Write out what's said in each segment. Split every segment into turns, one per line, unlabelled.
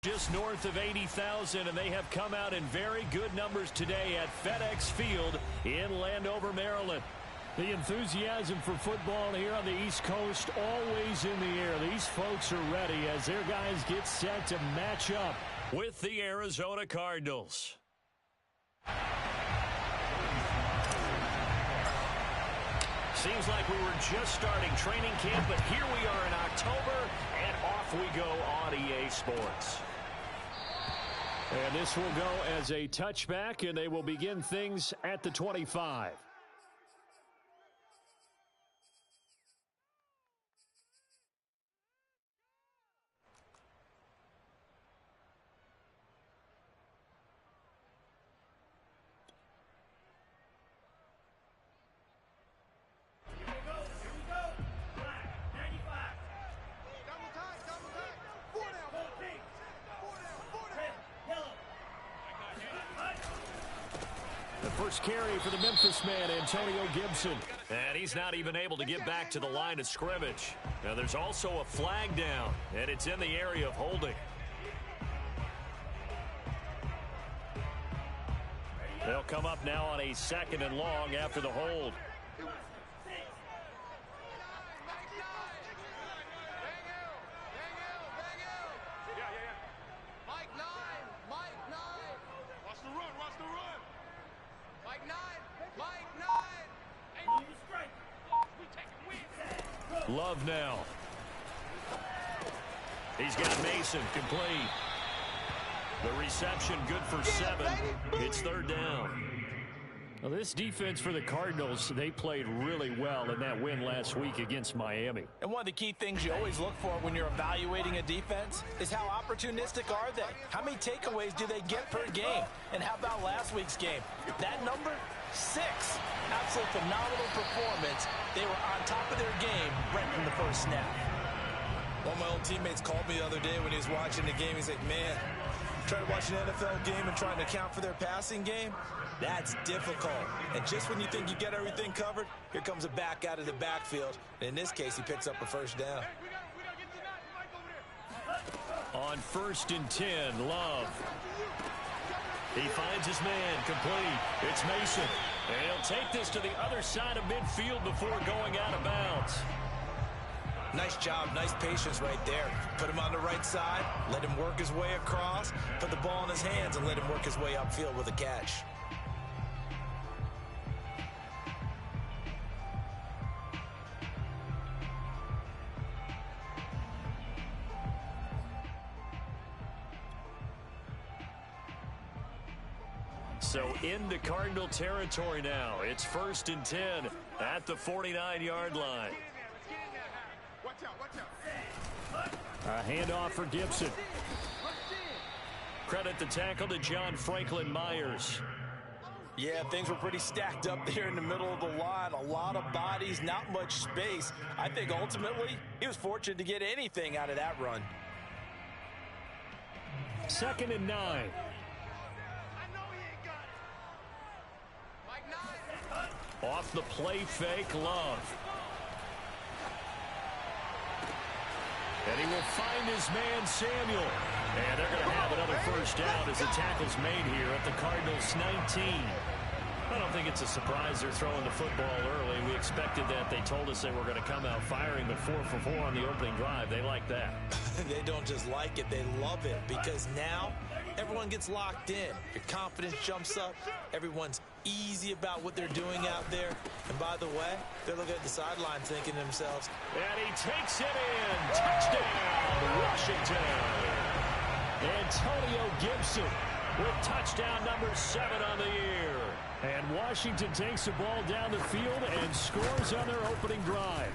just north of 80,000, and they have come out in very good numbers today at FedEx Field in Landover, Maryland. The enthusiasm for football here on the East Coast always in the air. These folks are ready as their guys get set to match up with the Arizona Cardinals. Seems like we were just starting training camp, but here we are in October, and off we go on EA Sports. And this will go as a touchback, and they will begin things at the 25. First carry for the Memphis man, Antonio Gibson. And he's not even able to get back to the line of scrimmage. Now there's also a flag down, and it's in the area of holding. They'll come up now on a 2nd and long after the hold. Love now. He's got Mason complete. The reception good for 7. It's 3rd down. Well, this defense for the Cardinals, they played really well in that win last week against Miami.
And one of the key things you always look for when you're evaluating a defense is how opportunistic are they? How many takeaways do they get per game? And how about last week's game? That number, 6. Absolute phenomenal performance. They were on top of their game right from the first snap.
One of my old teammates called me the other day when he was watching the game. He's like, man, trying to watch an NFL game and trying to account for their passing game, that's difficult. And just when you think you get everything covered, here comes a back out of the backfield. And in this case, he picks up a 1st down.
On 1st and 10, Love. He finds his man complete. It's Mason. And he'll take this to the other side of midfield before going out of bounds.
Nice job, nice patience right there. Put him on the right side, let him work his way across, put the ball in his hands, and let him work his way upfield with a catch.
So into Cardinal territory now. It's 1st and 10 at the 49-yard line. A handoff for Gibson. Credit the tackle to John Franklin Myers.
Yeah, things were pretty stacked up there in the middle of the line. A lot of bodies, not much space. I think ultimately he was fortunate to get anything out of that run.
2nd and 9. Off the play fake, Love. And he will find his man, Samuel. And they're going to have another 1st down as the tackle's made here at the Cardinals' 19. I don't think it's a surprise they're throwing the football early. We expected that. They told us they were going to come out firing, but 4 for 4 on the opening drive. They like that.
They don't just like it, they love it, because now everyone gets locked in. Your confidence jumps up. Everyone's easy about what they're doing out there. And by the way, they're looking at the sideline thinking to themselves,
and he takes it in. Touchdown, Washington. Antonio Gibson with touchdown number 7 on the year. And Washington takes the ball down the field and scores on their opening drive.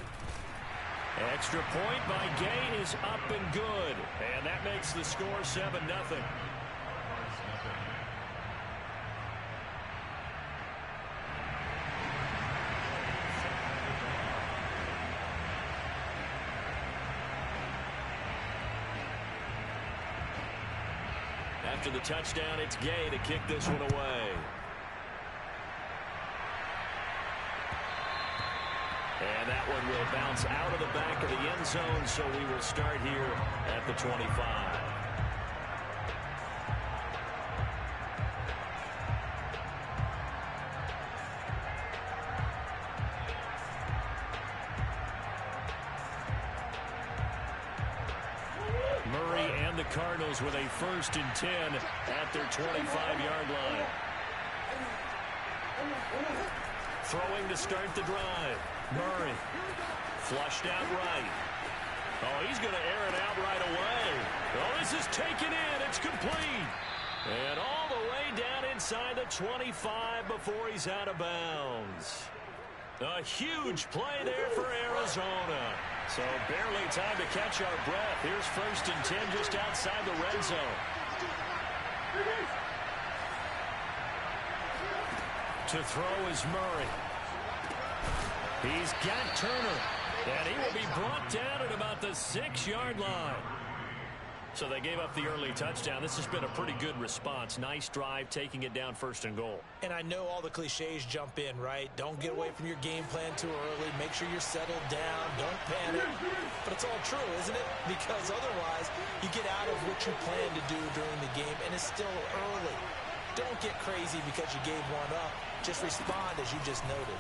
Extra point by Gay is up and good. And that makes the score 7-0. After the touchdown, it's Gay to kick this one away. And that one will bounce out of the back of the end zone, so we will start here at the 25. find the Cardinals with a 1st and 10 at their 25-yard line. Throwing to start the drive. Murray. Flushed out right. Oh, he's going to air it out right away. Oh, this is taken in. It's complete. And all the way down inside the 25 before he's out of bounds. A huge play there for Arizona. So barely time to catch our breath. Here's 1st and 10 just outside the red zone. To throw is Murray. He's got Turner. And he will be brought down at about the 6-yard line. So they gave up the early touchdown. This has been a pretty good response. Nice drive, taking it down 1st and goal.
And I know all the cliches jump in, right? Don't get away from your game plan too early. Make sure you're settled down. Don't panic. But it's all true, isn't it? Because otherwise, you get out of what you plan to do during the game, and it's still early. Don't get crazy because you gave one up. Just respond as you just noted.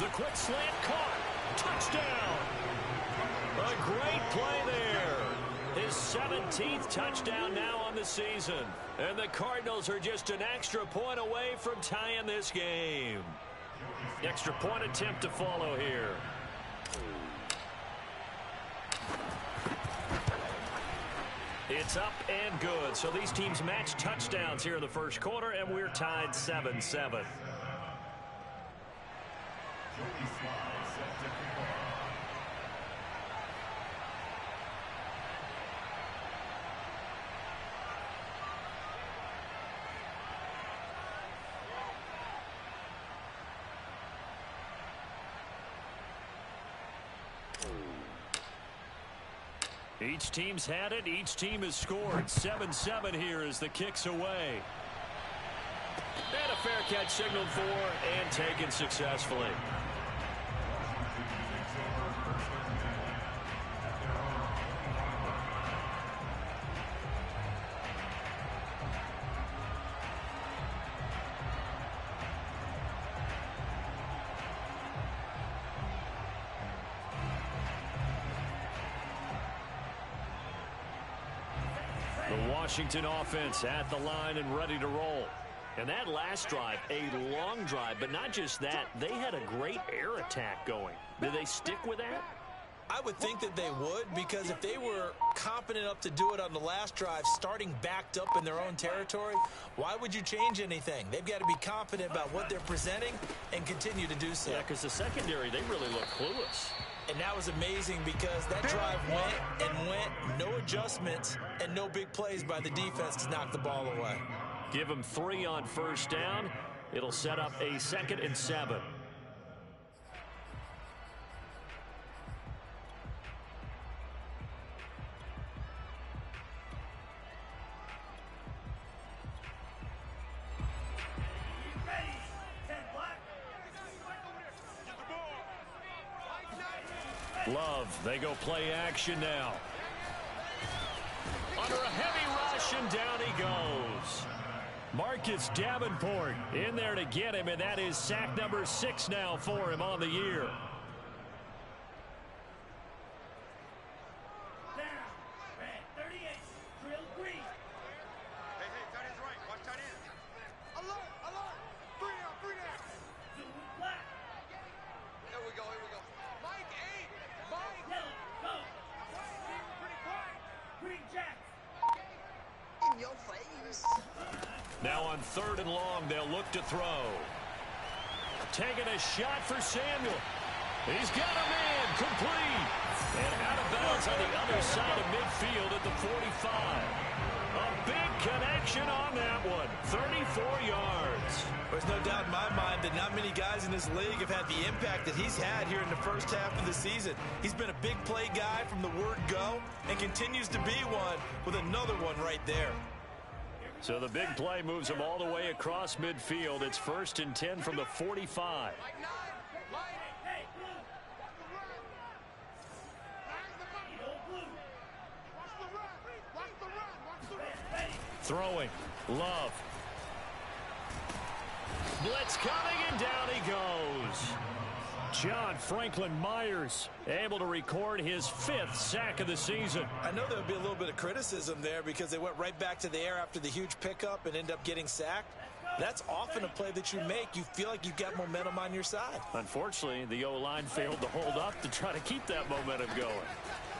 The quick slant caught. Touchdown. A great play there. His 17th touchdown now on the season. And the Cardinals are just an extra point away from tying this game. Extra point attempt to follow here. It's up and good. So these teams match touchdowns here in the first quarter, and we're tied 7-7. Each team's had it. Each team has scored. 7-7 here as the kick's away. And a fair catch signaled for and taken successfully. The Washington offense at the line and ready to roll. And that last drive, a long drive, but not just that. They had a great air attack going. Did they stick with that?
I would think that they would, because if they were competent enough to do it on the last drive, starting backed up in their own territory, why would you change anything? They've got to be confident about what they're presenting and continue to do so.
Yeah, because the secondary, they really look clueless.
And that was amazing because that drive went and went, no adjustments, and no big plays by the defense to knock the ball away.
Give them 3 on first down. It'll set up a 2nd and 7. Love, they go play action now. Under a heavy rush, and down he goes. Marcus Davenport in there to get him, and that is sack number 6 now for him on the year. Now on 3rd and long, they'll look to throw. Taking a shot for Samuel. He's got a man, complete. And out of bounds on the other side of midfield at the 45. A big connection on that one. 34 yards.
There's no doubt in my mind that not many guys in this league have had the impact that he's had here in the first half of the season. He's been a big play guy from the word go and continues to be one with another one right there.
So the big play moves him all the way across midfield. It's 1st and 10 from the 45. Throwing. Love. Blitz coming, and down he goes. John Franklin Myers able to record his 5th sack of the season.
I know there'll be a little bit of criticism there because they went right back to the air after the huge pickup and end up getting sacked. That's often a play that you make. You feel like you've got momentum on your side.
Unfortunately, the O-line failed to hold up to try to keep that momentum going.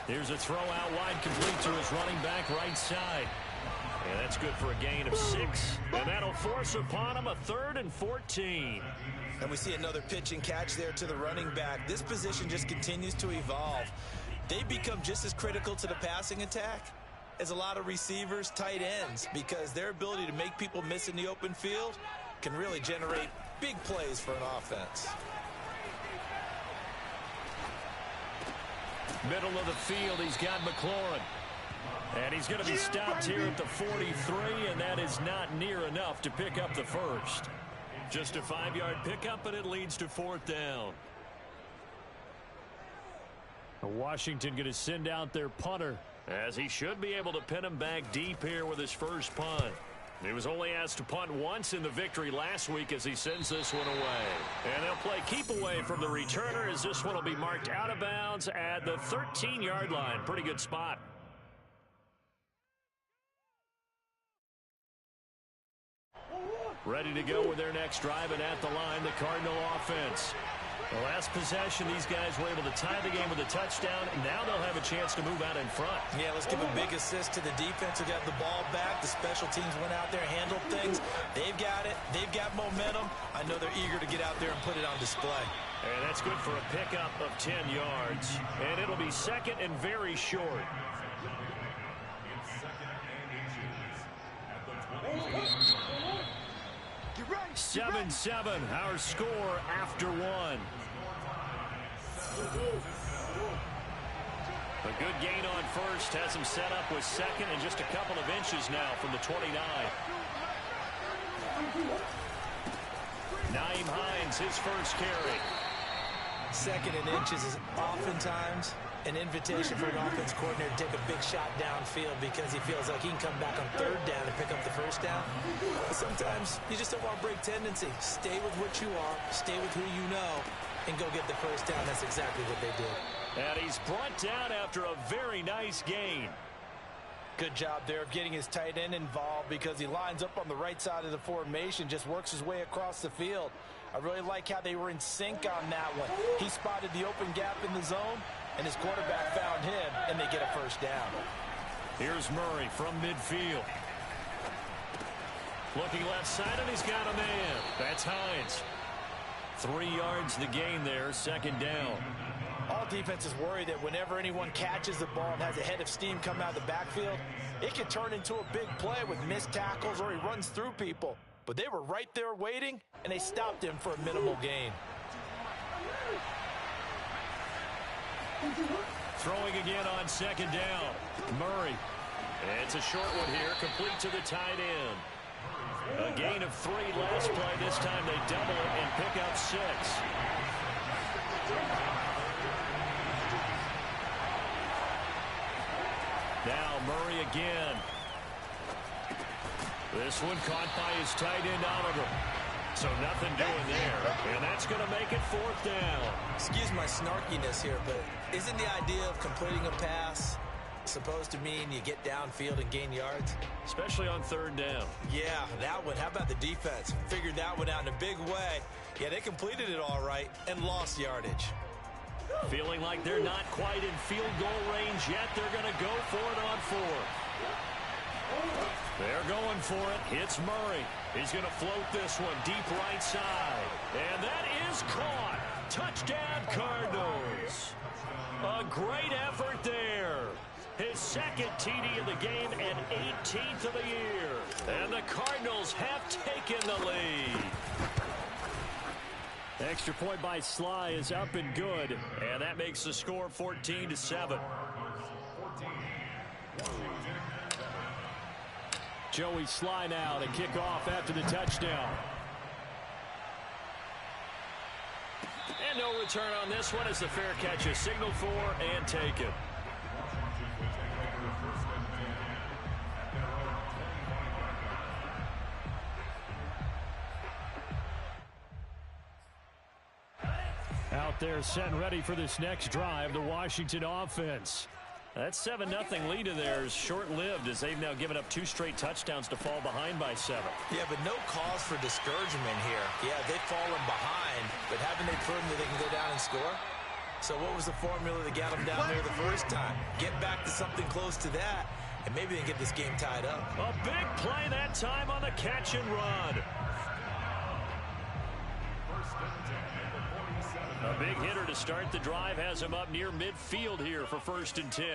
Here's a throw out wide, complete to his running back right side. And that's good for a gain of 6. And that'll force upon him a 3rd and 14.
And we see another pitch and catch there to the running back. This position just continues to evolve. They become just as critical to the passing attack as a lot of receivers, tight ends, because their ability to make people miss in the open field can really generate big plays for an offense.
Middle of the field, he's got McLaurin. And he's going to be stopped here at the 43, and that is not near enough to pick up the first. Just a 5-yard pickup, and it leads to 4th down. Washington going to send out their punter, as he should be able to pin him back deep here with his first punt. He was only asked to punt once in the victory last week as he sends this one away. And they'll play keep away from the returner as this one will be marked out of bounds at the 13-yard line. Pretty good spot. Ready to go with their next drive, and at the line, the Cardinal offense. The last possession, these guys were able to tie the game with a touchdown, and now they'll have a chance to move out in front.
Yeah, let's give a big assist to the defense who got the ball back. The special teams went out there, handled things. They've got it. They've got momentum. I know they're eager to get out there and put it on display.
And that's good for a pickup of 10 yards. And it'll be 2nd and very short. 7-7, our score after 1. A good gain on first has him set up with 2nd and just a couple of inches now from the 29. Nyheim Hines, his first carry.
2nd and inches is oftentimes an invitation for an offense coordinator to take a big shot downfield because he feels like he can come back on 3rd down and pick up the first down. But sometimes you just don't want to break tendency. Stay with what you are, stay with who you know, and go get the first down. That's exactly what they did.
And he's brought down after a very nice gain.
Good job there of getting his tight end involved because he lines up on the right side of the formation, just works his way across the field. I really like how they were in sync on that one. He spotted the open gap in the zone, and his quarterback found him, and they get a first down.
Here's Murray from midfield. Looking left side, and he's got a man. That's Hines. 3 yards the gain there, 2nd down.
All defenses worry that whenever anyone catches the ball and has a head of steam come out of the backfield, it can turn into a big play with missed tackles or he runs through people. But they were right there waiting, and they stopped him for a minimal gain.
Throwing again on 2nd down. Murray. It's a short one here, complete to the tight end. A gain of 3 last play. This time they double it and pick up 6. Now Murray again. This one caught by his tight end Oliver. So nothing doing there. And that's going to make it 4th down.
Excuse my snarkiness here, but isn't the idea of completing a pass supposed to mean you get downfield and gain yards?
Especially on 3rd down.
Yeah, that one. How about the defense? Figured that one out in a big way. Yeah, they completed it all right and lost yardage.
Feeling like they're not quite in field goal range yet. They're going to go for it on 4th. They're going for it. It's Murray. He's going to float this one deep right side. And that is caught. Touchdown, Cardinals. A great effort there. His 2nd TD of the game and 18th of the year. And the Cardinals have taken the lead. Extra point by Sly is up and good. And that makes the score 14-7. Joey Sly now to kick off after the touchdown. And no return on this one as the fair catch is signaled for and taken. Out They're set and ready for this next drive, the Washington offense. That 7-0 lead of theirs short-lived as they've now given up 2 straight touchdowns to fall behind by 7.
Yeah, but no cause for discouragement here. Yeah, they've fallen behind, but haven't they proven that they can go down and score? So what was the formula that got them down there the first time? Get back to something close to that, and maybe they can get this game tied up.
A big play that time on the catch and run. A big hitter to start the drive has him up near midfield here for 1st and 10.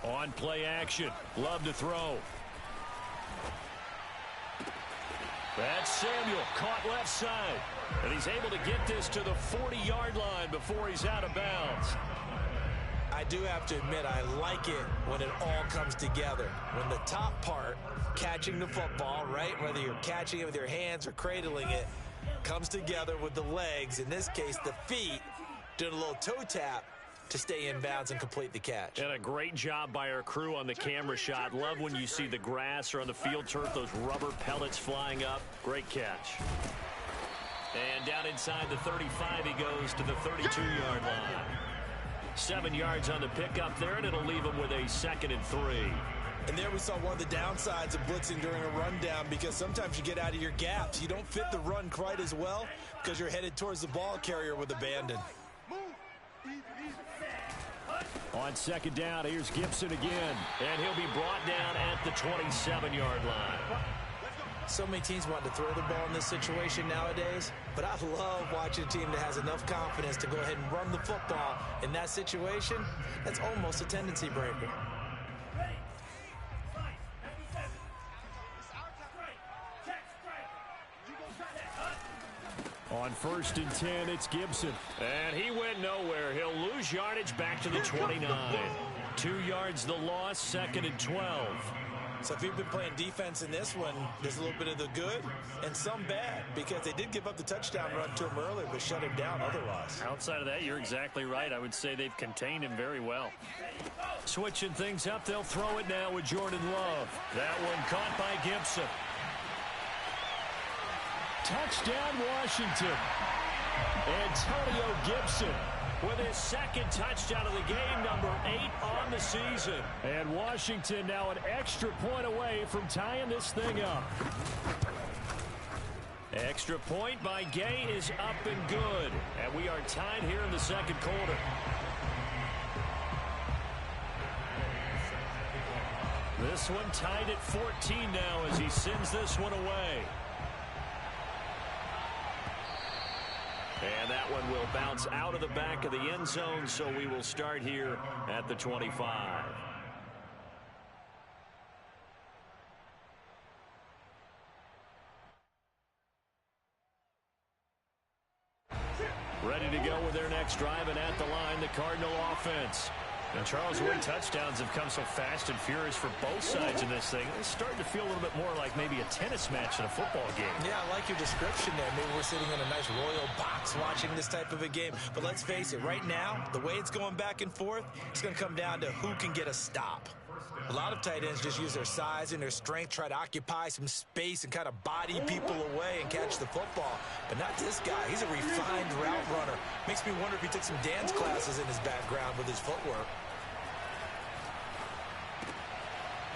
On play action. Love to throw. That's Samuel caught left side. And he's able to get this to the 40-yard line before he's out of bounds.
I do have to admit, I like it when it all comes together. When the top part, catching the football, right, whether you're catching it with your hands or cradling it, comes together with the legs, in this case the feet, doing a little toe tap to stay in bounds and complete the catch.
And a great job by our crew on the camera shot. Love when you see the grass or on the field turf, those rubber pellets flying up. Great catch. And down inside the 35 he goes to the 32-yard line. 7 yards on the pickup there, and it'll leave him with a 2nd and 3.
And there we saw one of the downsides of blitzing during a rundown, because sometimes you get out of your gaps. You don't fit the run quite as well because you're headed towards the ball carrier with abandon.
On 2nd down, here's Gibson again, and he'll be brought down at the 27-yard line.
So many teams want to throw the ball in this situation nowadays, but I love watching a team that has enough confidence to go ahead and run the football in that situation. That's almost a tendency breaker.
On 1st and 10, it's Gibson. And he went nowhere. He'll lose yardage back to the 29. 2 yards the loss, 2nd and 12.
So if you've been playing defense in this one, there's a little bit of the good and some bad, because they did give up the touchdown run to him earlier, but shut him down otherwise.
Outside of that, you're exactly right. I would say they've contained him very well. Switching things up, they'll throw it now with Jordan Love. That one caught by Gibson. Touchdown, Washington. Antonio Gibson with his 2nd touchdown of the game, number 8 on the season. And Washington now an extra point away from tying this thing up. Extra point by Gay is up and good. And we are tied here in the 2nd quarter. This one tied at 14 now as he sends this one away. And that one will bounce out of the back of the end zone, so we will start here at the 25. Ready to go with their next drive, and at the line, the Cardinal offense. And Charles, the way touchdowns have come so fast and furious for both sides in this thing, it's starting to feel a little bit more like maybe a tennis match than a football game.
Yeah, I like your description there. Maybe we're sitting in a nice royal box watching this type of a game. But let's face it, right now, the way it's going back and forth, it's going to come down to who can get a stop. A lot of tight ends just use their size and their strength, try to occupy some space and kind of body people away and catch the football. But not this guy. He's a refined route runner. Makes me wonder if he took some dance classes in his background with his footwork.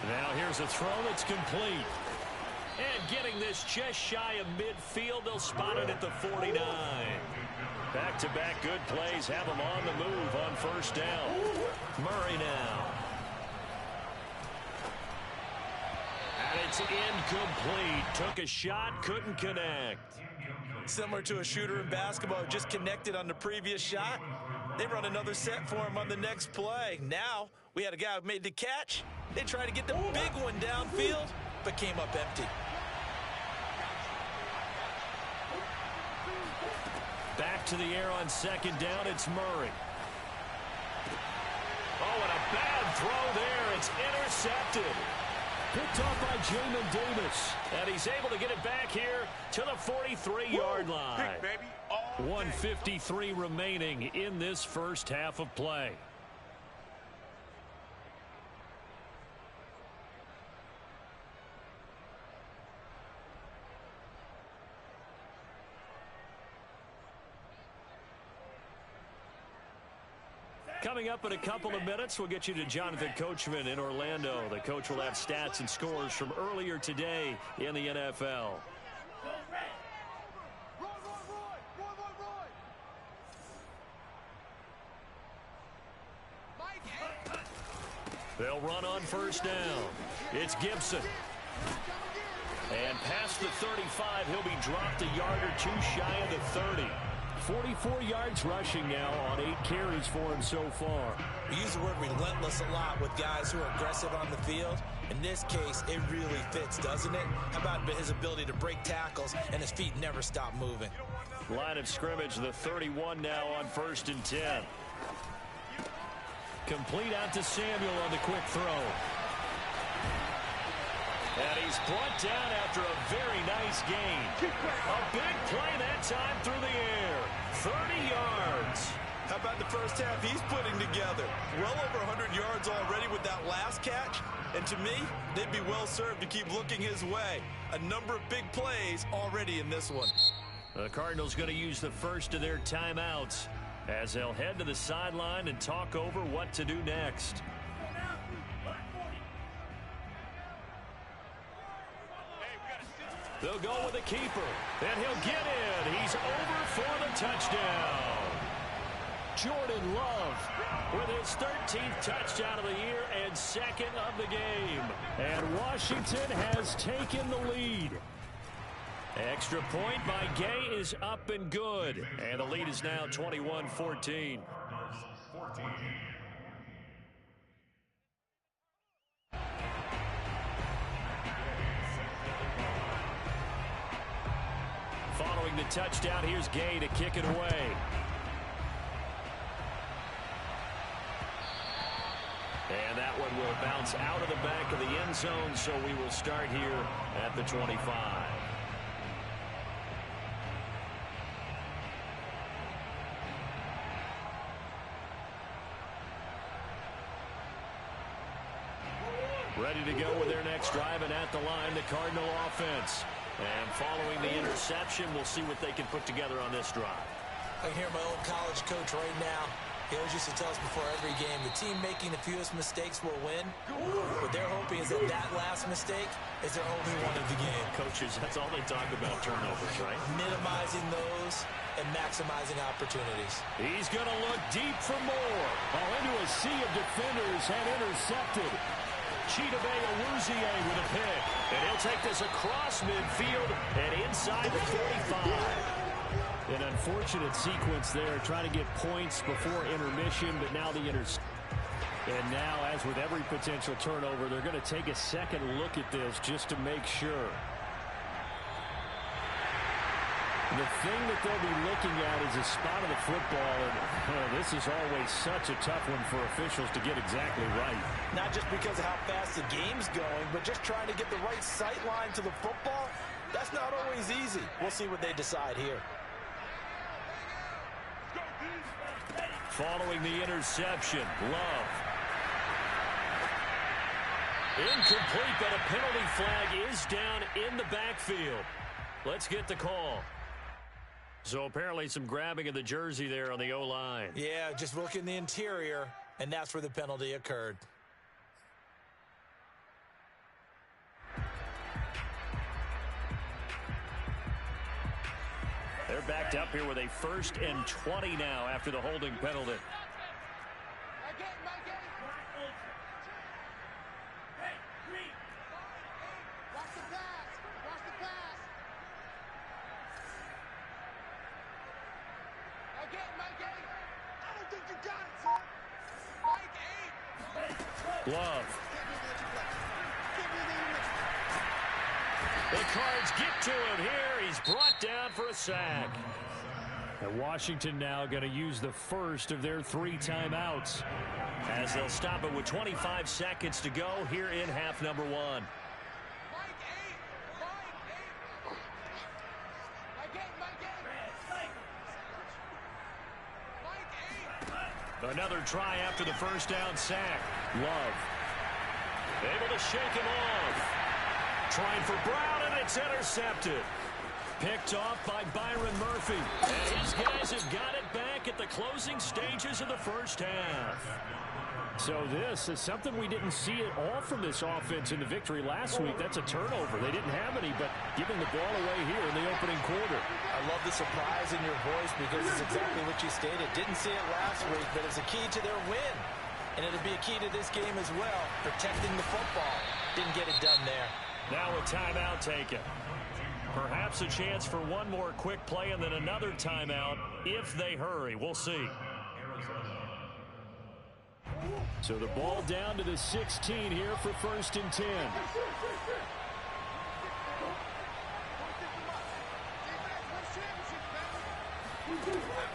Now here's a throw that's complete. And getting this just shy of midfield, they'll spot it at the 49. Back-to-back good plays have them on the move on 1st down. Murray now. And it's incomplete. Took a shot, couldn't connect.
Similar to a shooter in basketball who just connected on the previous shot. They run another set for him on the next play. Now we had a guy who made the catch. They tried to get the big one downfield, but came up empty.
Back to the air on 2nd down, it's Murray. Oh, and a bad throw there. It's intercepted. Picked off by Jamin Davis. And he's able to get it back here to the 43-yard line. 1:53 remaining in this first half of play. Coming up in a couple of minutes, we'll get you to Jonathan Coachman in Orlando. The coach will have stats and scores from earlier today in the NFL. They'll run on first down. It's Gibson. And past the 35, he'll be dropped a yard or two shy of the 30. 44 yards rushing now on 8 carries for him so far.
We use the word relentless a lot with guys who are aggressive on the field. In this case, it really fits, doesn't it? How about his ability to break tackles and his feet never stop moving?
Line of scrimmage, the 31 now on 1st and 10. Complete out to Samuel on the quick throw. And he's brought down after a very nice gain. A big play that time through the air. 30 yards.
How about the first half he's putting together? Well over 100 yards already with that last catch. And to me, they'd be well served to keep looking his way. A number of big plays already in this one.
The Cardinals going to use the first of their timeouts as they'll head to the sideline and talk over what to do next. They'll go with the keeper, and he'll get in. He's over for the touchdown. Jordan Love with his 13th touchdown of the year and second of the game. And Washington has taken the lead. Extra point by Gay is up and good. And the lead is now 21-14. Following the touchdown, here's Gay to kick it away. And that one will bounce out of the back of the end zone, so we will start here at the 25. Ready to go with their next drive, and at the line, the Cardinal offense. And following the interception, we'll see what they can put together on this drive.
I can hear my old college coach right now. He always used to tell us before every game, the team making the fewest mistakes will win. What they're hoping is that that last mistake is their only one of the game.
Coaches, that's all they talk about, turnovers, right?
Minimizing those and maximizing opportunities.
He's going to look deep for more. Oh, into a sea of defenders and intercepted. Chidobe Awuzie with a pick. And he'll take this across midfield and inside the 45. An unfortunate sequence there, trying to get points before intermission, but now the interception. And now, as with every potential turnover, they're going to take a second look at this just to make sure. The thing that they'll be looking at is a spot of the football, and this is always such a tough one for officials to get exactly right.
Not just because of how fast the game's going, but just trying to get the right sight line to the football. That's not always easy. We'll see what they decide here.
Following the interception, Love. Incomplete, but a penalty flag is down in the backfield. Let's get the call. So apparently some grabbing of the jersey there on the O-line.
Yeah, just look in the interior, and that's where the penalty occurred.
They're backed up here with a 1st and 20 now after the holding penalty. Love. The Cards get to him here. He's brought down for a sack. And Washington now going to use the first of their 3 timeouts as they'll stop it with 25 seconds to go here in half number 1. Another try after the first down sack. Love. Able to shake him off. Trying for Brown, and it's intercepted. Picked off by Byron Murphy. And his guys have got it back look at the closing stages of the first half. So this is something we didn't see at all from this offense in the victory last week. That's a turnover. They didn't have any, but giving the ball away here in the opening quarter.
I love the surprise in your voice because it's exactly what you stated. Didn't see it last week, but it's a key to their win. And it'll be a key to this game as well, protecting the football. Didn't get it done there.
Now a timeout taken. Perhaps a chance for one more quick play and then another timeout if they hurry. We'll see. So the ball down to the 16 here for 1st and 10.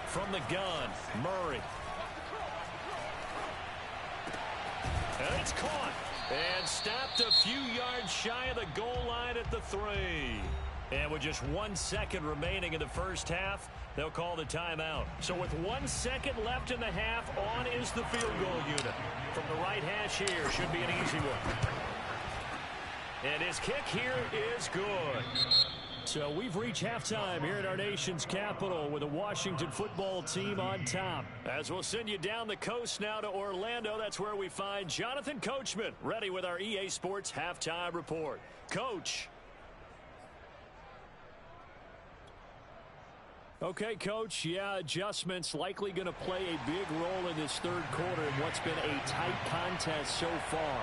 From the gun, Murray. And it's caught. And stopped a few yards shy of the goal line at the 3. And with just 1 second remaining in the first half, they'll call the timeout. So with 1 second left in the half, on is the field goal unit. From the right hash here, should be an easy one. And his kick here is good. So we've reached halftime here at our nation's capital with the Washington football team on top. As we'll send you down the coast now to Orlando, that's where we find Jonathan Coachman ready with our EA Sports halftime report. Coach. Okay, Coach, yeah, adjustments likely going to play a big role in this third quarter in what's been a tight contest so far.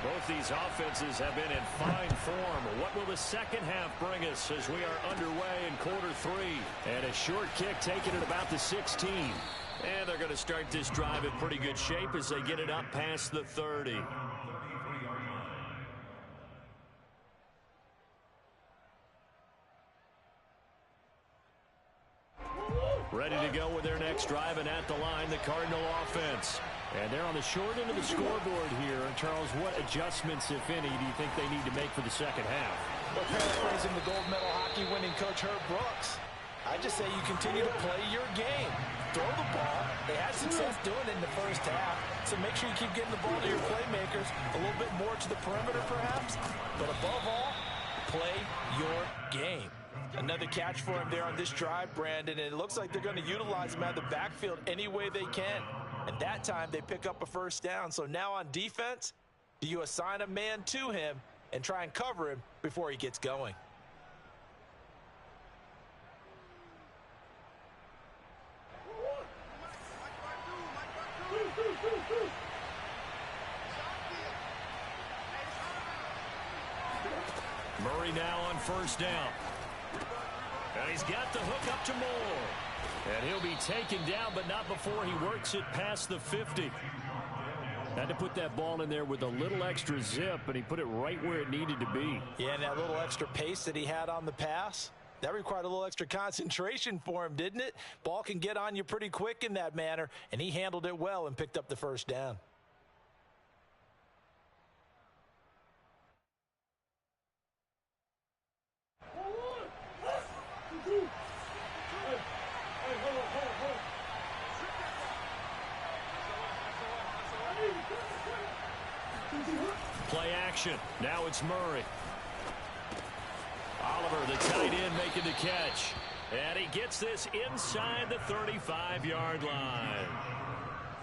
Both these offenses have been in fine form. What will the second half bring us as we are underway in quarter 3? And a short kick taken at about the 16. And they're going to start this drive in pretty good shape as they get it up past the 30. Ready to go with their next drive, and at the line, the Cardinal offense. And they're on the short end of the scoreboard here. And Charles, what adjustments, if any, do you think they need to make for the second half?
Well, paraphrasing the gold medal hockey winning coach Herb Brooks, I just say you continue to play your game. Throw the ball. They had success doing it in the first half, so make sure you keep getting the ball to your playmakers, a little bit more to the perimeter perhaps, but above all, play your game. Another catch for him there on this drive, Brandon, and it looks like they're going to utilize him out of the backfield any way they can. And that time they pick up a first down. So now on defense, do you assign a man to him and try and cover him before he gets going?
Murray now on first down. And he's got the hook up to Moore. And he'll be taken down, but not before he works it past the 50. Had to put that ball in there with a little extra zip, and he put it right where it needed to be.
Yeah, and that little extra pace that he had on the pass, that required a little extra concentration for him, didn't it? Ball can get on you pretty quick in that manner, and he handled it well and picked up the first down.
Play action. Now it's Murray. Oliver, the tight end, making the catch. And he gets this inside the 35-yard line.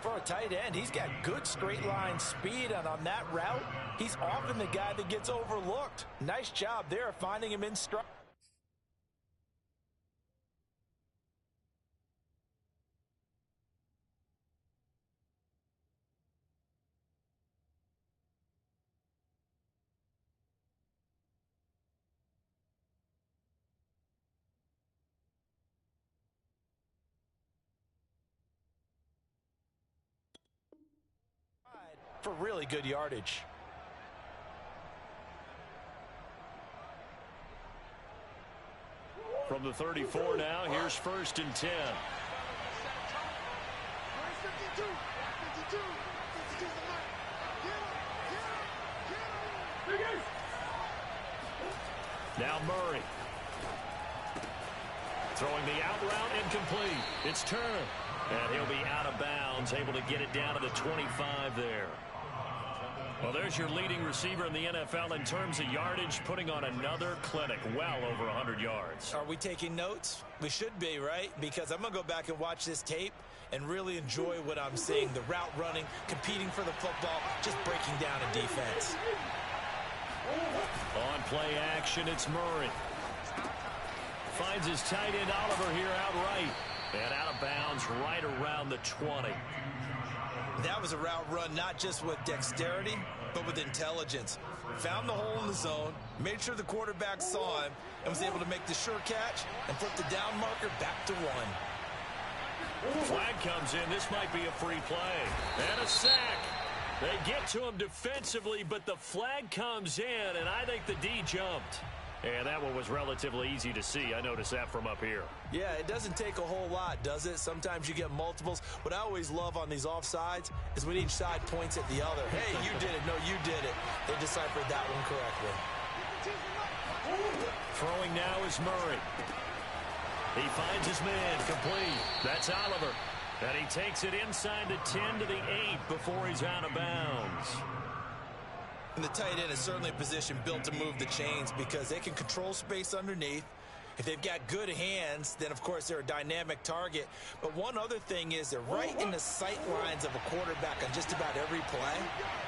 For a tight end, he's got good straight line speed, and on that route, he's often the guy that gets overlooked. Nice job there finding him in stride. For really good yardage.
From the 34 now, here's 1st and 10. Now Murray. Throwing the out route incomplete. It's Turner. And he'll be out of bounds, able to get it down to the 25 there. Well, there's your leading receiver in the NFL in terms of yardage, putting on another clinic, well over 100 yards.
Are we taking notes? We should be, right? Because I'm going to go back and watch this tape and really enjoy what I'm seeing. The route running, competing for the football, just breaking down a defense.
On play action, it's Murray. Finds his tight end Oliver here outright. And out of bounds right around the 20.
That was a route run not just with dexterity, but with intelligence. Found the hole in the zone, made sure the quarterback saw him, and was able to make the sure catch and flip the down marker back to 1.
Flag comes in. This might be a free play. And a sack. They get to him defensively, but the flag comes in, and I think the D jumped. And that one was relatively easy to see. I noticed that from up here.
Yeah, it doesn't take a whole lot, does it? Sometimes you get multiples. What I always love on these offsides is when each side points at the other. Hey, you did it. No, you did it. They deciphered that one correctly.
Throwing now is Murray. He finds his man complete. That's Oliver. And he takes it inside the 10 to the 8 before he's out of bounds.
And the tight end is certainly a position built to move the chains because they can control space underneath. If they've got good hands, then, of course, they're a dynamic target. But one other thing is they're right in the sight lines of a quarterback on just about every play.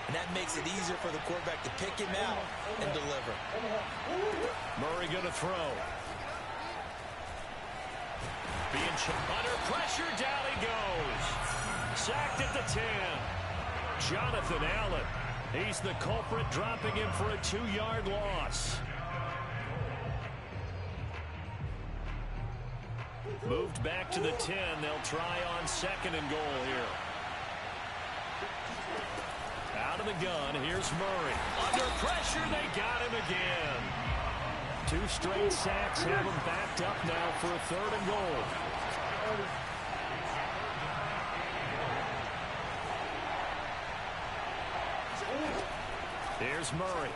And that makes it easier for the quarterback to pick him out and deliver.
Murray going to throw. Being under pressure, down he goes. Sacked at the 10. Jonathan Allen. He's the culprit, dropping him for a 2-yard loss. Moved back to the 10. They'll try on 2nd and goal here. Out of the gun, here's Murray. Under pressure, they got him again. 2 straight sacks have him backed up now for a 3rd and goal. Here's Murray.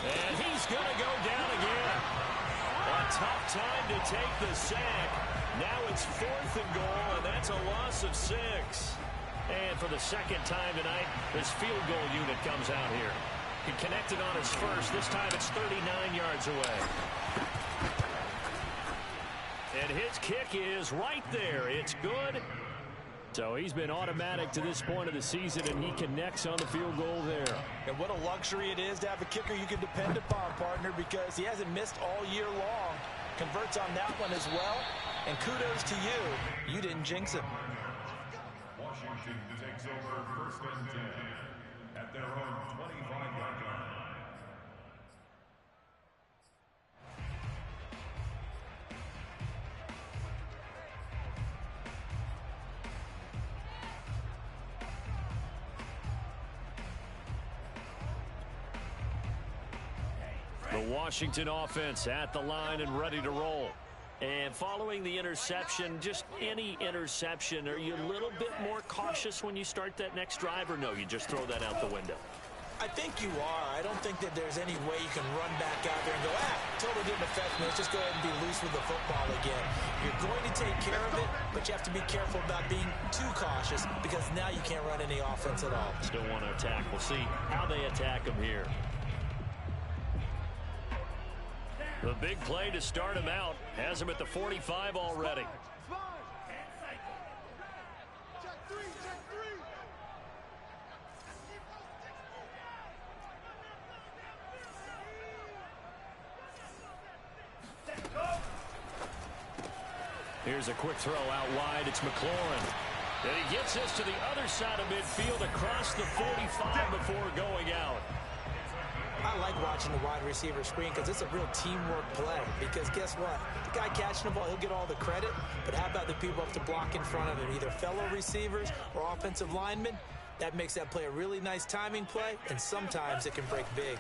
And he's going to go down again. A tough time to take the sack. Now it's 4th and goal, and that's a loss of 6. And for the 2nd time tonight, this field goal unit comes out here. He connected on his first. This time it's 39 yards away. And his kick is right there. It's good. So he's been automatic to this point of the season, and he connects on the field goal there.
And what a luxury it is to have a kicker you can depend upon, partner, because he hasn't missed all year long. Converts on that one as well. And kudos to you. You didn't jinx him.
Washington takes over 1st and 10 at their own 25-yard line.
The Washington offense at the line and ready to roll. And following the interception, just any interception, are you a little bit more cautious when you start that next drive, or no, you just throw that out the window?
I think you are. I don't think that there's any way you can run back out there and go, totally didn't affect me. Let's just go ahead and be loose with the football again. You're going to take care of it, but you have to be careful about being too cautious because now you can't run any offense at all.
Still want to attack. We'll see how they attack him here. The big play to start him out has him at the 45 already. Here's a quick throw out wide. It's McLaurin. And he gets us to the other side of midfield across the 45 before going out.
I like watching the wide receiver screen because it's a real teamwork play. Because guess what? The guy catching the ball, he'll get all the credit. But how about the people up to block in front of him? Either fellow receivers or offensive linemen. That makes that play a really nice timing play. And sometimes it can break big.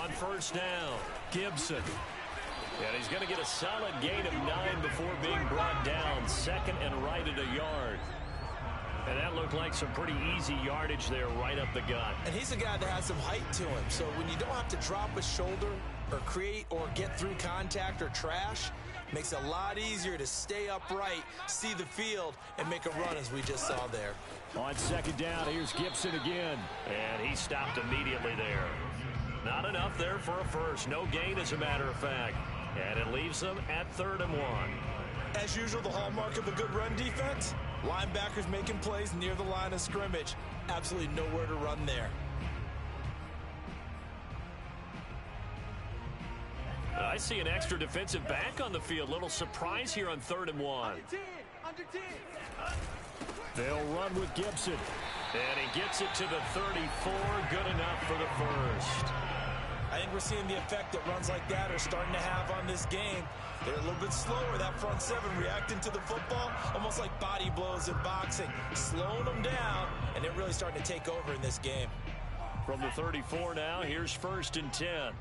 On 1st down, Gibson. And he's going to get a solid gain of 9 before being brought down. 2nd and right at a yard. And that looked like some pretty easy yardage there right up the gut.
And he's a guy that has some height to him. So when you don't have to drop a shoulder or create or get through contact or trash, Makes it a lot easier to stay upright, see the field, and make a run as we just saw there.
On second down, here's Gibson again.
And he stopped immediately there. Not enough there for a first. No gain, as a matter of fact. And it leaves them at 3rd and 1.
As usual, the hallmark of a good run defense, linebackers making plays near the line of scrimmage. Absolutely nowhere to run there.
I see an extra defensive back on the field. Little surprise here on 3rd and 1.
They'll run with Gibson.
And he gets it to the 34. Good enough for the first.
I think we're seeing the effect that runs like that are starting to have on this game. They're a little bit slower, that front seven, reacting to the football, almost like body blows in boxing, slowing them down, and they're really starting to take over in this game.
From the 34 now, here's 1st and 10.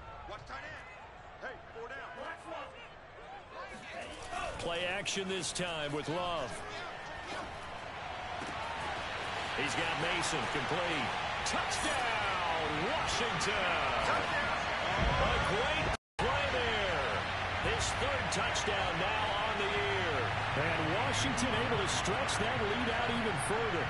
Play action this time with Love. He's got Mason complete. Touchdown, Washington. A great play there. His 3rd touchdown now on the year. And Washington able to stretch that lead out even further.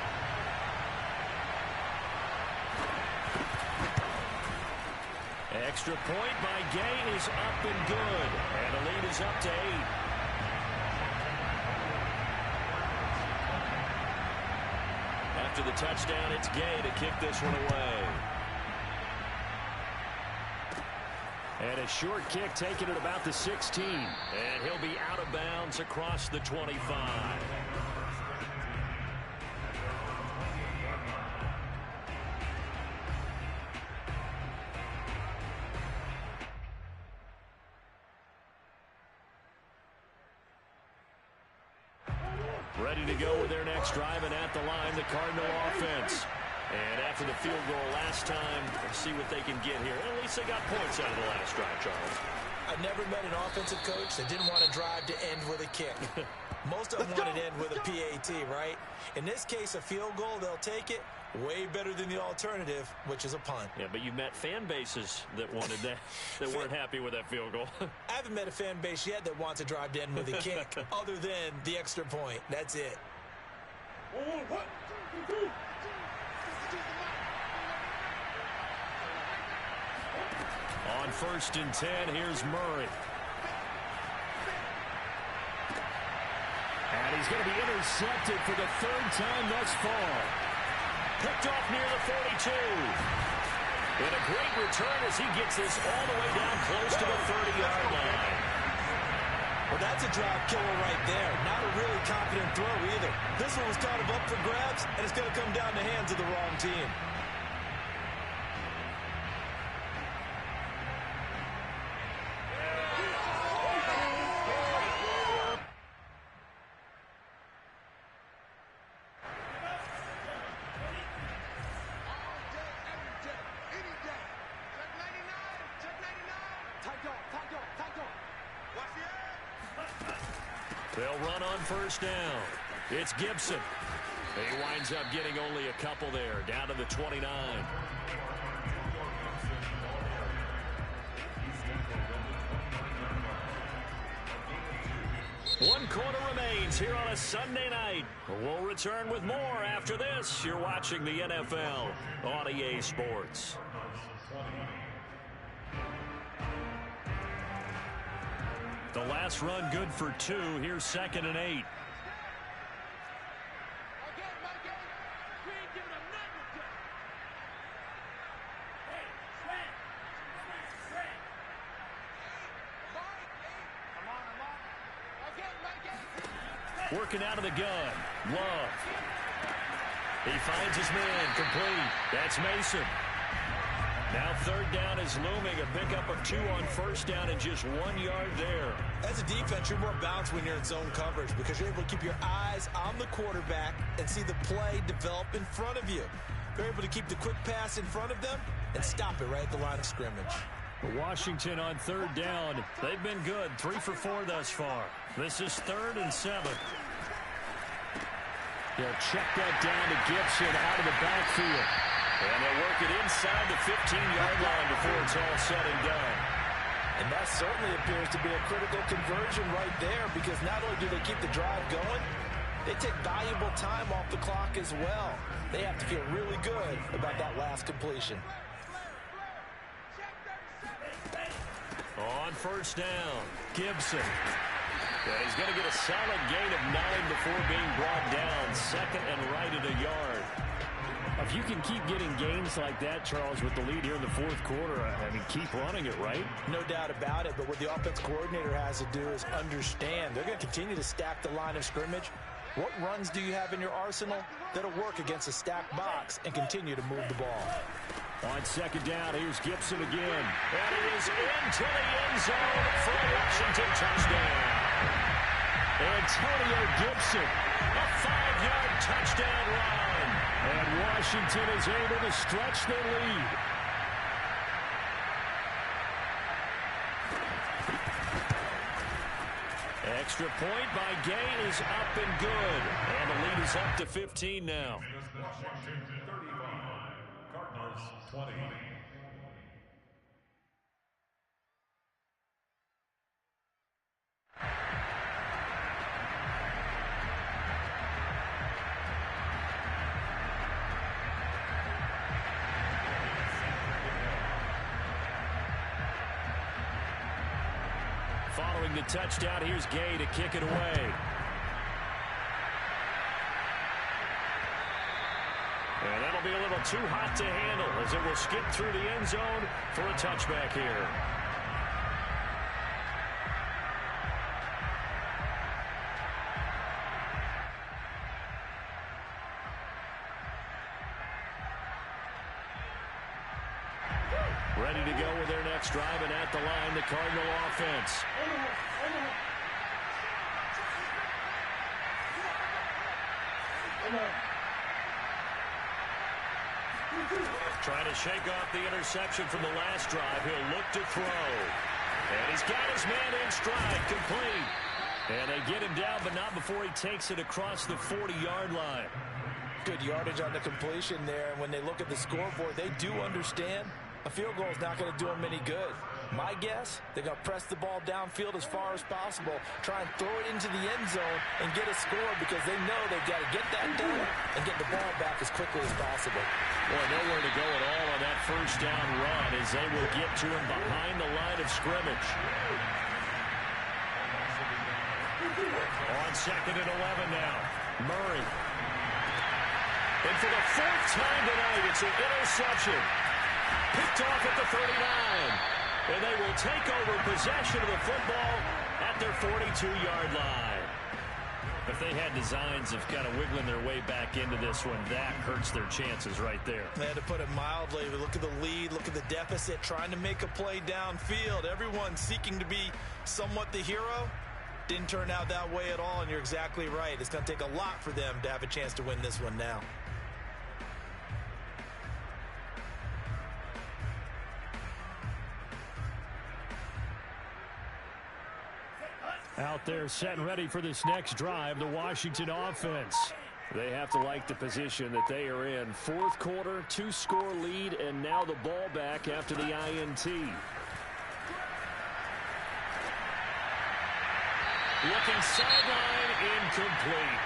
Extra point by Gay is up and good. And the lead is up to 8. After the touchdown, it's Gay to kick this one away. And a short kick taken at about the 16. And he'll be out of bounds across the 25. Ready to go with their next drive, and at the line, the Cardinal offense. And after the field goal last time, let's see what they can get here. At least they got points out of the last drive, Charles.
I've never met an offensive coach that didn't want to drive to end with a kick. Most of them want to end with a PAT, right? In this case, a field goal, they'll take it. Way better than the alternative, which is a punt.
Yeah, but you met fan bases that wanted that, that weren't happy with that field goal.
I haven't met a fan base yet that wants to drive to end with a kick, other than the extra point. That's it.
On 1st and 10, here's Murray. And he's going to be intercepted for the 3rd time thus far. Picked off near the 42. And a great return as he gets this all the way down close to the 30-yard line.
Well, that's a drive killer right there. Not a really confident throw either. This one was kind of up for grabs, and it's going to come down the hands of the wrong team.
They'll run on 1st down. It's Gibson. He winds up getting only a couple there, down to the 29. One quarter remains here on a Sunday night. We'll return with more after this. You're watching the NFL on EA Sports. The last run good for 2. Here's 2nd and 8. Working out of the gun. Love. He finds his man complete. That's Mason. Now 3rd down is looming. A pickup of 2 on 1st down and just 1 yard there.
As a defense, you're more balanced when you're in zone coverage because you're able to keep your eyes on the quarterback and see the play develop in front of you. They're able to keep the quick pass in front of them and stop it right at the line of scrimmage.
Washington on 3rd down. They've been good. 3 for 4 thus far. This is 3rd and 7. They'll check that down to Gibson out of the backfield.
And they'll work it inside the 15-yard line before it's all said and done.
And that certainly appears to be a critical conversion right there, because not only do they keep the drive going, they take valuable time off the clock as well. They have to feel really good about that last completion.
On first down, Gibson. And he's going to get a solid gain of 9 before being brought down. Second and right at a yard. If you can keep getting gains like that, Charles, with the lead here in the fourth quarter, I mean, keep running it, right?
No doubt about it, but what the offense coordinator has to do is understand they're going to continue to stack the line of scrimmage. What runs do you have in your arsenal that'll work against a stacked box and continue to move the ball?
On second down, here's Gibson again. And he is into the end zone for a Washington touchdown. Antonio Gibson, a 5-yard touchdown run. And Washington is able to stretch their lead. Extra point by Gay is up and good. And the lead is up to 15 now.
Washington 35, Cardinals 20.
Following the touchdown, here's Gay to kick it away. And that'll be a little too hot to handle as it will skip through the end zone for a touchback here. Ready to go with their next drive, and at the line, the Cardinal offense. Trying to shake off the interception from the last drive. He'll look to throw. And he's got his man in stride, complete. And they get him down, but not before he takes it across the 40-yard line.
Good yardage on the completion there. And when they look at the scoreboard, they do understand a field goal is not going to do them any good. My guess, they're going to press the ball downfield as far as possible, try and throw it into the end zone and get a score, because they know they've got to get that done and get the ball back as quickly as possible.
Boy, nowhere to go at all on that first down run as they will get to him behind the line of scrimmage. On second and 11 now, Murray. And for the fourth time tonight, it's an interception. Picked off at the 39. And they will take over possession of the football at their 42-yard line. If they had designs of kind of wiggling their way back into this one, that hurts their chances right there.
They had to put it mildly. Look at the lead, look at the deficit, trying to make a play downfield. Everyone seeking to be somewhat the hero. Didn't turn out that way at all, and you're exactly right. It's going to take a lot for them to have a chance to win this one now.
Out there set and ready for this next drive, the Washington offense. They have to like the position that they are in. Fourth quarter, 2-score lead, and now the ball back after the INT. Looking sideline, incomplete.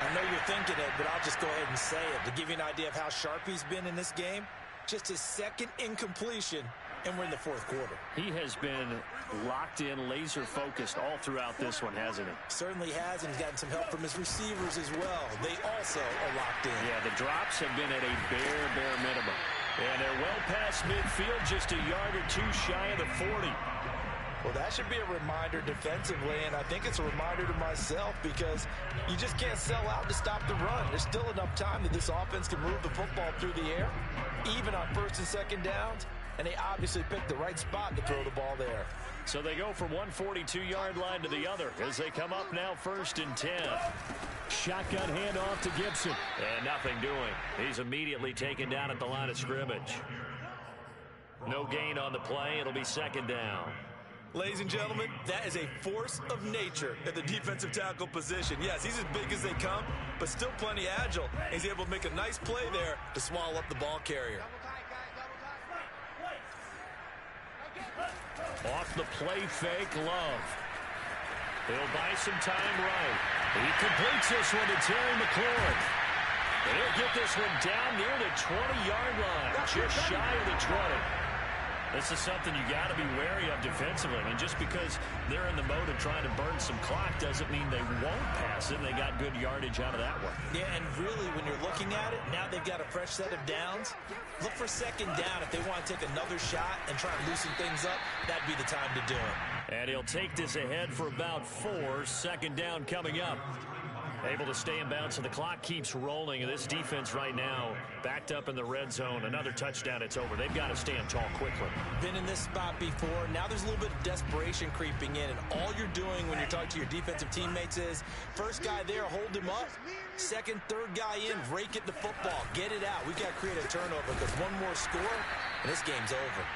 I know you're thinking it, but I'll just go ahead and say it. To give you an idea of how sharp he's been in this game, just his second incompletion, and we're in the fourth quarter.
He has been locked in, laser-focused all throughout this one, hasn't he?
Certainly has, and he's gotten some help from his receivers as well. They also are locked in.
Yeah, the drops have been at a bare minimum. And they're well past midfield, just a yard or two shy of the 40.
Well, that should be a reminder defensively, and I think it's a reminder to myself, because you just can't sell out to stop the run. There's still enough time that this offense can move the football through the air, even on first and second downs, and they obviously picked the right spot to throw the ball there.
So they go from one 42-yard line to the other as they come up now first and 10. Shotgun handoff to Gibson. And nothing doing. He's immediately taken down at the line of scrimmage. No gain on the play. It'll be second down.
Ladies and gentlemen, that is a force of nature at the defensive tackle position. Yes, he's as big as they come, but still plenty agile. He's able to make a nice play there to swallow up the ball carrier.
Off the play fake, Love. He'll buy some time right. He completes this one to Terry McLaurin. And he'll get this one down near the 20-yard line, just shy of the 20. This is something you got to be wary of defensively. I mean, just because they're in the mode of trying to burn some clock doesn't mean they won't pass it. They got good yardage out of that one.
Yeah, and really, when you're looking at it, now they've got a fresh set of downs. Look for second down. If they want to take another shot and try to loosen things up, that'd be the time to do it.
And he'll take this ahead for about 4. Second down coming up. Able to stay in bounds, and the clock keeps rolling. And this defense right now backed up in the red zone. Another touchdown, it's over. They've got to stand tall quickly.
Been in this spot before. Now there's a little bit of desperation creeping in, and all you're doing when you're talking to your defensive teammates is first guy there, hold him up. Second, third guy in, rake at the football. Get it out. We've got to create a turnover because one more score, and this game's over.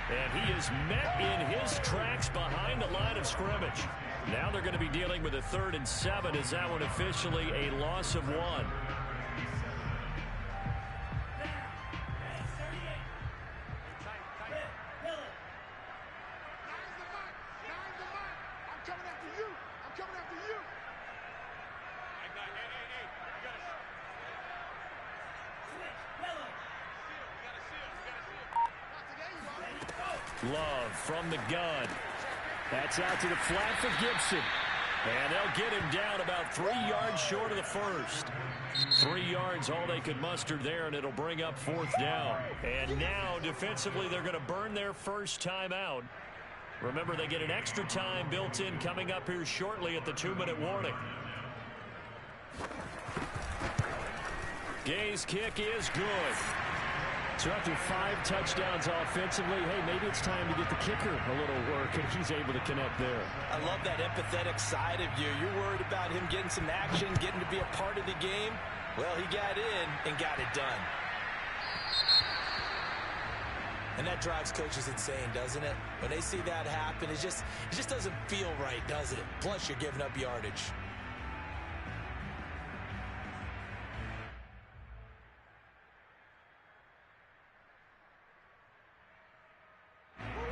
And he is met in his tracks behind the line of scrimmage. Now they're going to be dealing with a 3rd and 7 as that one officially a loss of 1. Love from the gun. That's out to the flat for Gibson. And they'll get him down about 3 yards short of the first. 3 yards, all they could muster there, and it'll bring up 4th down. And now, defensively, they're going to burn their first time out. Remember, they get an extra time built in coming up here shortly at the 2-minute warning. Gay's kick is good. So after 5 touchdowns offensively, hey, maybe it's time to get the kicker a little work, and he's able to connect there.
I love that empathetic side of you. You're worried about him getting some action, getting to be a part of the game. Well, he got in and got it done. And that drives coaches insane, doesn't it? When they see that happen, it just doesn't feel right, does it? Plus, you're giving up yardage.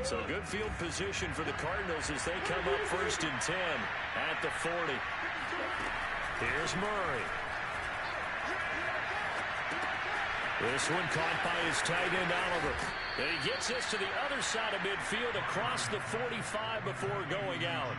So good field position for the Cardinals as they come up 1st and 10 at the 40. Here's Murray. This one caught by his tight end, Oliver. And he gets this to the other side of midfield across the 45 before going out.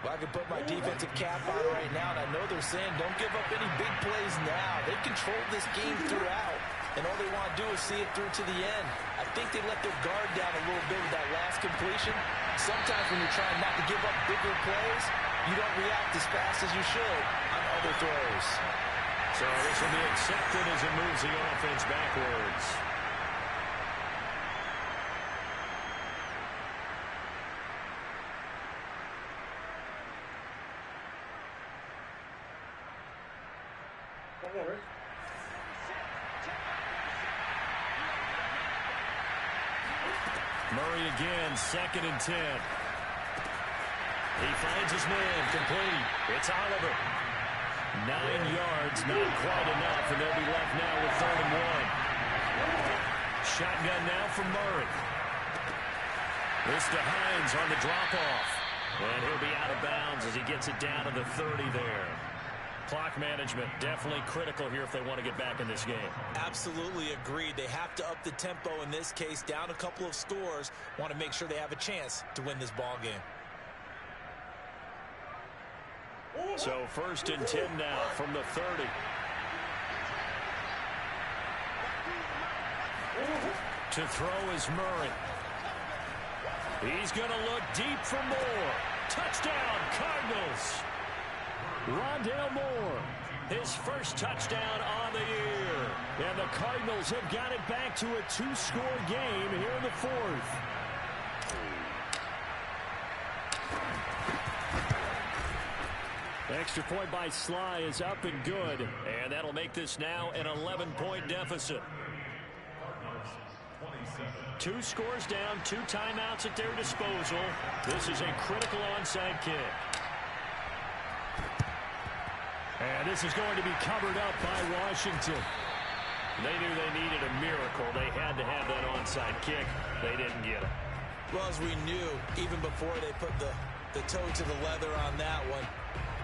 Well, I can put my defensive cap on right now, and I know they're saying don't give up any big plays now. They've controlled this game throughout, and all they want to do is see it through to the end. I think they let their guard down a little bit with that last completion. Sometimes when you're trying not to give up bigger plays, you don't react as fast as you should on other throws.
So this will be accepted as it moves the offense backwards. Murray again, 2nd and 10. He finds his man, complete. It's Oliver. 9 yards, not quite enough, and they'll be left now with 3rd and 1. Shotgun now from Murray. This to Hines on the drop-off. And he'll be out of bounds as he gets it down to the 30 there. Clock management definitely critical here if they want to get back in this game.
Absolutely agreed. They have to up the tempo in this case, down a couple of scores. Want to make sure they have a chance to win this ball game.
So 1st and 10 now from the 30. To throw is Murray. He's going to look deep for Moore. Touchdown, Cardinals. Rondale Moore, his first touchdown on the year. And the Cardinals have got it back to a 2-score game here in the 4th. Extra point by Sly is up and good. And that'll make this now an 11-point deficit. 2 scores down, 2 timeouts at their disposal. This is a critical onside kick. And this is going to be covered up by Washington. They knew they needed a miracle. They had to have that onside kick. They didn't get it.
Well, as we knew, even before they put the toe to the leather on that one,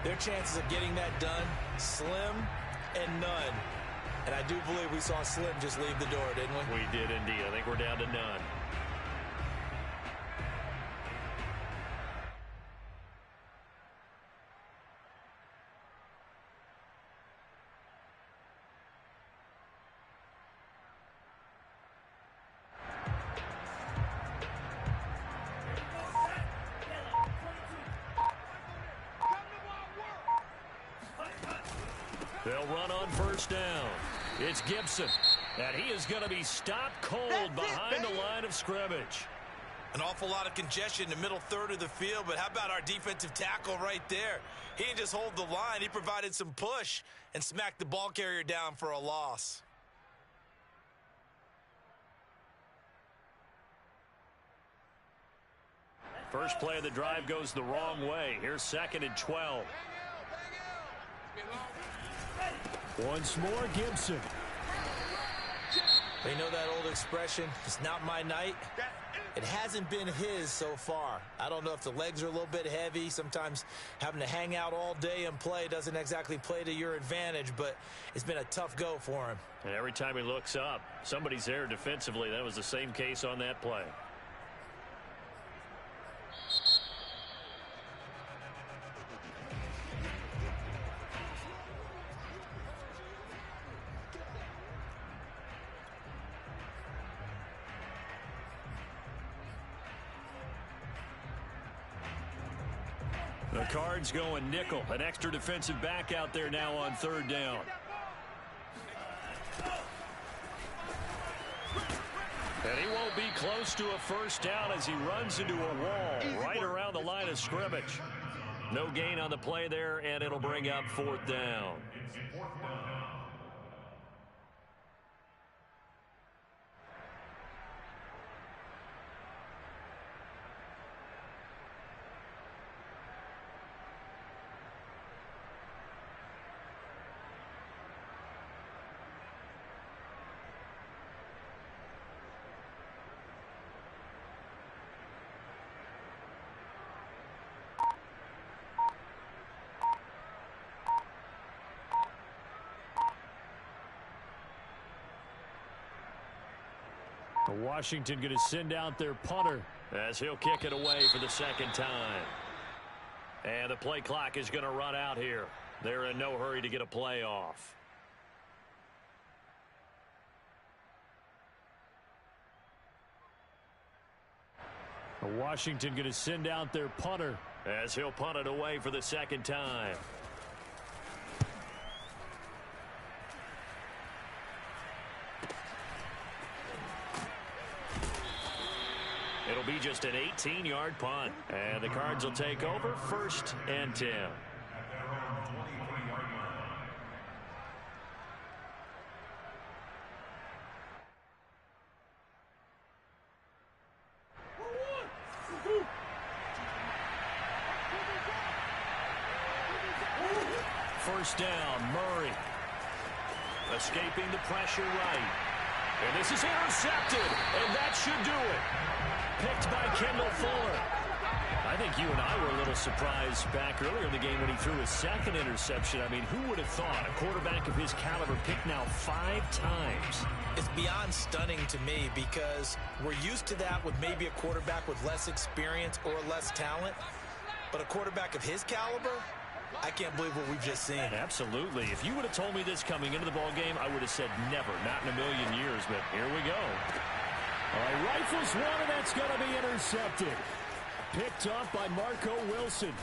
their chances of getting that done, slim and none. And I do believe we saw Slim just leave the door, didn't we?
We did indeed. I think we're down to none. They'll run on first down. It's Gibson, and he is going to be stopped cold behind the line of scrimmage.
An awful lot of congestion in the middle third of the field, but how about our defensive tackle right there? He didn't just hold the line. He provided some push and smacked the ball carrier down for a loss.
First play of the drive goes the wrong way. Here's 2nd and 12.
Once more, Gibson.
They know that old expression, it's not my night. It hasn't been his so far. I don't know if the legs are a little bit heavy. Sometimes having to hang out all day and play doesn't exactly play to your advantage, but it's been a tough go for him.
And every time he looks up, somebody's there defensively. That was the same case on that play. The Cards going nickel. An extra defensive back out there now on 3rd down. And he won't be close to a first down as he runs into a wall right around the line of scrimmage. No gain on the play there, and it'll bring up 4th down.
Washington going to send out their punter,
as he'll kick it away for the 2nd time. And the play clock is going to run out here. They're in no hurry to get a play off.
Washington going to send out their punter,
as he'll punt it away for the 2nd time. It'll be just an 18-yard punt. And the Cards will take over 1st and 10. First down, Murray. Escaping the pressure right. And this is intercepted, and that should do it. Picked by Kendall Fuller. I think you and I were a little surprised back earlier in the game when he threw his 2nd interception. I mean, who would have thought a quarterback of his caliber picked now 5 times?
It's beyond stunning to me because we're used to that with maybe a quarterback with less experience or less talent. But a quarterback of his caliber, I can't believe what we've just seen.
Absolutely. If you would have told me this coming into the ball game, I would have said never, not in a million years. But here we go.
All right, rifles one, and that's going to be intercepted. Picked up by Marco Wilson.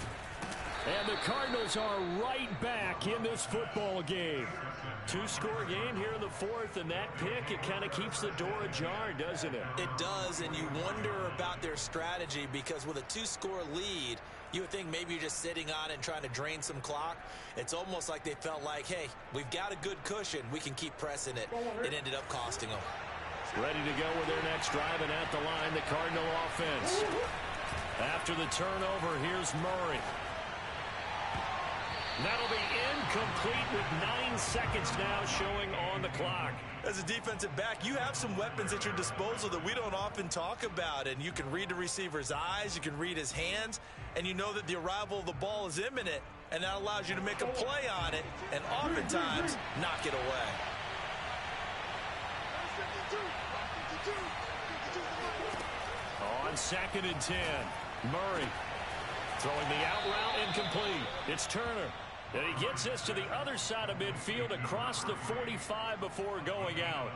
And the Cardinals are right back in this football game.
2-score game here in the 4th, and that pick, it kind of keeps the door ajar, doesn't it?
It does, and you wonder about their strategy because with a 2-score lead, you would think maybe you're just sitting on it and trying to drain some clock. It's almost like they felt like, hey, we've got a good cushion. We can keep pressing it. It ended up costing them.
Ready to go with their next drive, and at the line, the Cardinal offense. After the turnover, here's Murray.
That'll be incomplete with 9 seconds now showing on the clock.
As a defensive back, you have some weapons at your disposal that we don't often talk about. And you can read the receiver's eyes, you can read his hands, and you know that the arrival of the ball is imminent. And that allows you to make a play on it and oftentimes knock it away.
On 2nd and 10, Murray throwing the out route incomplete. It's Turner. And he gets this to the other side of midfield across the 45 before going out.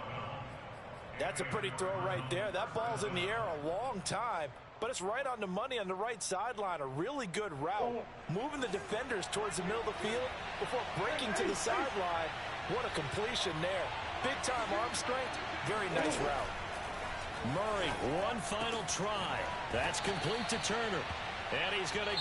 That's a pretty throw right there. That ball's in the air a long time, but it's right on the money on the right sideline. A really good route. Moving the defenders towards the middle of the field before breaking to the sideline. What a completion there. Big-time arm strength. Very nice route.
Murray, one final try. That's complete to Turner. And he's going to